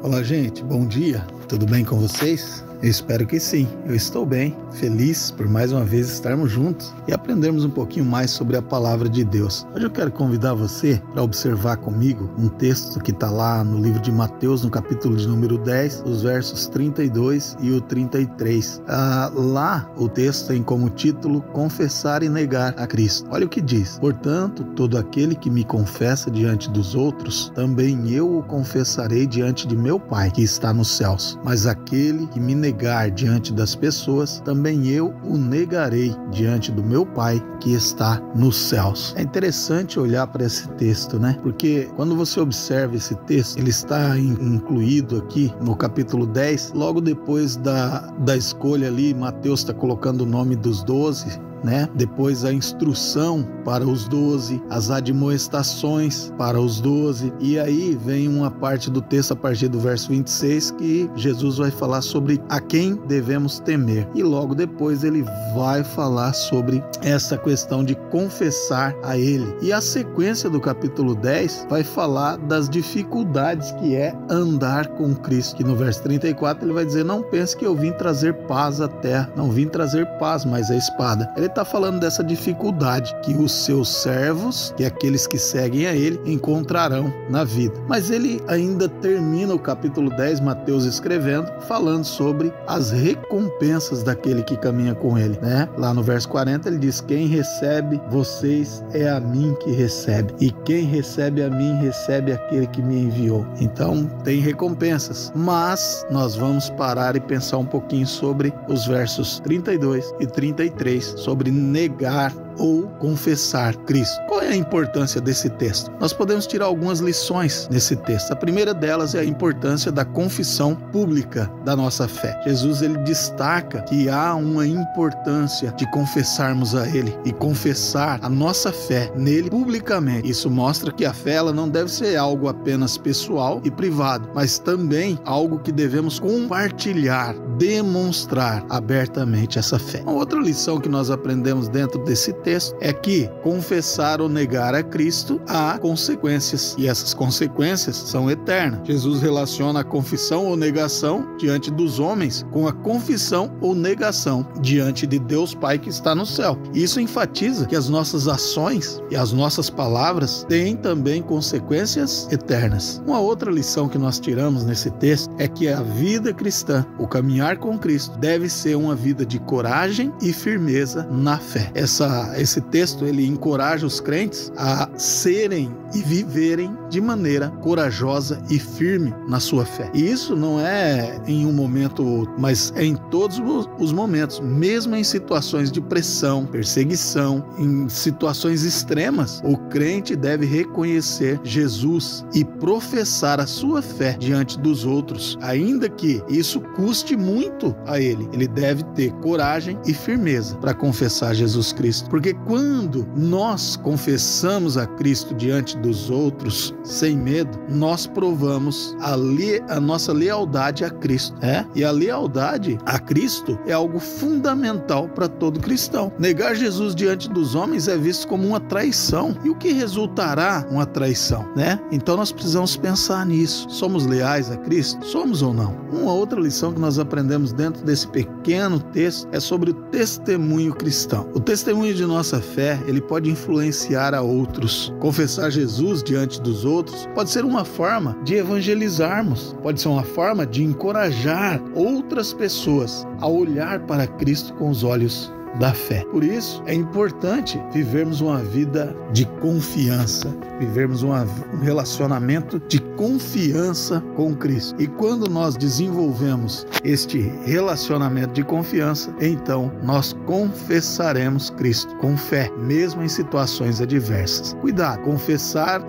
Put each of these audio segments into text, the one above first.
Olá, gente, bom dia, tudo bem com vocês? Eu espero que sim, eu estou bem, feliz por mais uma vez estarmos juntos e aprendermos um pouquinho mais sobre a palavra de Deus. Hoje eu quero convidar você para observar comigo um texto que está lá no livro de Mateus, no capítulo de número 10, os versos 32 e o 33. Lá o texto tem como título Confessar e Negar a Cristo. Olha o que diz: portanto, todo aquele que me confessa diante dos outros, também eu o confessarei diante de meu Pai que está nos céus. Mas aquele que me negar diante das pessoas, também eu o negarei diante do meu Pai que está nos céus. É interessante olhar para esse texto, né? Porque quando você observa esse texto, ele está incluído aqui no capítulo 10, logo depois da escolha ali. Mateus está colocando o nome dos 12, né? Depois a instrução para os 12, as admoestações para os 12, e aí vem uma parte do texto a partir do verso 26 que Jesus vai falar sobre a quem devemos temer, e logo depois ele vai falar sobre essa questão de confessar a ele, e a sequência do capítulo 10 vai falar das dificuldades que é andar com Cristo, que no verso 34 ele vai dizer: não pense que eu vim trazer paz à terra, não vim trazer paz, mas a espada. Ele está falando dessa dificuldade que os seus servos, que aqueles que seguem a ele, encontrarão na vida. Mas ele ainda termina o capítulo 10, Mateus escrevendo, falando sobre as recompensas daquele que caminha com ele, né? Lá no verso 40 ele diz: quem recebe vocês é a mim que recebe, e quem recebe a mim recebe aquele que me enviou. Então tem recompensas, mas nós vamos parar e pensar um pouquinho sobre os versos 32 e 33, sobre negar ou confessar Cristo. Qual é a importância desse texto? Nós podemos tirar algumas lições nesse texto. A primeira delas é a importância da confissão pública da nossa fé. Jesus ele destaca que há uma importância de confessarmos a Ele e confessar a nossa fé nele publicamente. Isso mostra que a fé ela não deve ser algo apenas pessoal e privado, mas também algo que devemos compartilhar, demonstrar abertamente essa fé. Uma outra lição que nós aprendemos dentro desse texto é que confessar ou negar a Cristo há consequências, e essas consequências são eternas. Jesus relaciona a confissão ou negação diante dos homens com a confissão ou negação diante de Deus Pai que está no céu. Isso enfatiza que as nossas ações e as nossas palavras têm também consequências eternas. Uma outra lição que nós tiramos nesse texto é que a vida cristã, o caminhar com Cristo, deve ser uma vida de coragem e firmeza na fé. Esse texto ele encoraja os crentes a serem e viverem de maneira corajosa e firme na sua fé. E isso não é em um momento, mas é em todos os momentos, mesmo em situações de pressão, perseguição, em situações extremas, o crente deve reconhecer Jesus e professar a sua fé diante dos outros, ainda que isso custe muito a ele. Ele deve ter coragem e firmeza para confessar Jesus Cristo, porque quando nós confessamos a Cristo diante dos outros sem medo, nós provamos a nossa lealdade a Cristo, e a lealdade a Cristo é algo fundamental para todo cristão. Negar Jesus diante dos homens é visto como uma traição, e o que resultará uma traição, Então nós precisamos pensar nisso. Somos leais a Cristo? Somos ou não? Uma outra lição que nós aprendemos dentro desse pequeno texto é sobre o testemunho cristão. O testemunho de nossa fé, ele pode influenciar a outros. Confessar Jesus diante dos outros pode ser uma forma de evangelizarmos, pode ser uma forma de encorajar outras pessoas a olhar para Cristo com os olhos da fé. Por isso, é importante vivermos uma vida de confiança, vivermos um relacionamento de confiança com Cristo. E quando nós desenvolvemos este relacionamento de confiança, então nós confessaremos Cristo com fé, mesmo em situações adversas. Cuidado, confessar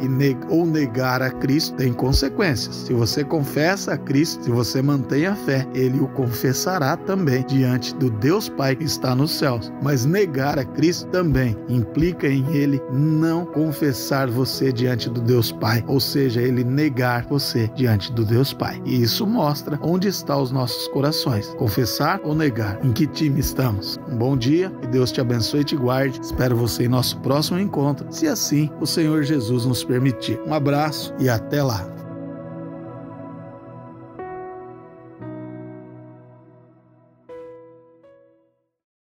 ou negar a Cristo tem consequências. Se você confessa a Cristo, se você mantém a fé, Ele o confessará também diante do Deus Pai que está nos céus. Mas negar a Cristo também implica em Ele não confessar você diante do Deus Pai, ou seja, Ele negar você diante do Deus Pai. E isso mostra onde estão os nossos corações. Confessar ou negar? Em que time estamos? Um bom dia, que Deus te abençoe e te guarde. Espero você em nosso próximo encontro, se assim o Senhor Jesus nos permitir. Um abraço e até lá.